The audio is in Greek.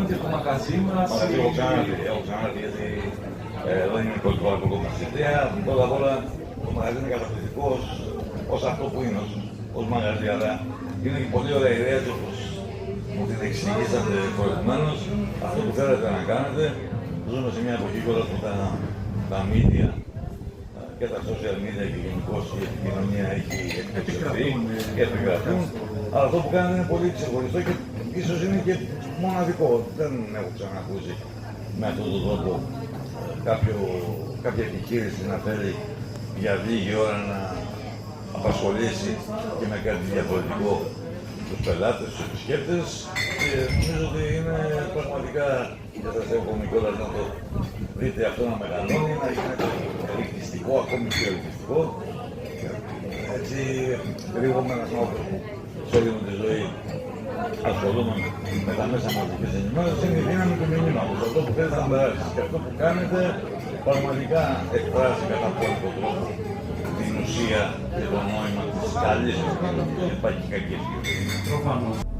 κάνετε το μαγαζί μας. Μαγαζί έχω ξανάρθει γιατί δεν είναι η πρώτη φορά που έχω μαθητεία. Πρώτα απ' όλα το μαγαζί είναι καταπληκτικό ως αυτό που είναι, ως μαγαζί, αλλά είναι και πολύ ωραία ιδέα του όπως μου την εξηγήσατε προηγουμένως. Αυτό που θέλετε να κάνετε, ζούμε σε μια εποχή τώρα που τα media και τα social media και γενικώς η επικοινωνία έχει εκτοξευθεί και επικρατούν. Αλλά αυτό που κάνετε είναι πολύ ξεχωριστό και ίσως είναι και μοναδικό. Δεν έχω ξανακούσει με αυτόν τον τρόπο κάποια επιχείρηση να θέλει για λίγη ώρα να απασχολήσει και με κάτι διαφορετικό τους πελάτες, τους επισκέπτες, και νομίζω ότι είναι πραγματικά, και σας εύχομαι κιόλας να το δείτε αυτό να μεγαλώνει, να γίνεται ελκυστικό, ακόμη πιο ελκυστικό. Έτσι, γρήγορα ένας άνθρωπος που σε όλη μου τη ζωή ασχολούμαι με τα μέσα μαζικής ενημέρωσης είναι η δύναμη του μηνύματος. Αυτό που θέλετε να περάσει και αυτό που κάνετε πραγματικά εκφράζει κατά απόλυτο τρόπο την ουσία και το νόημα της καλής επικοινωνίας. Υπάρχει κακή επικοινωνία.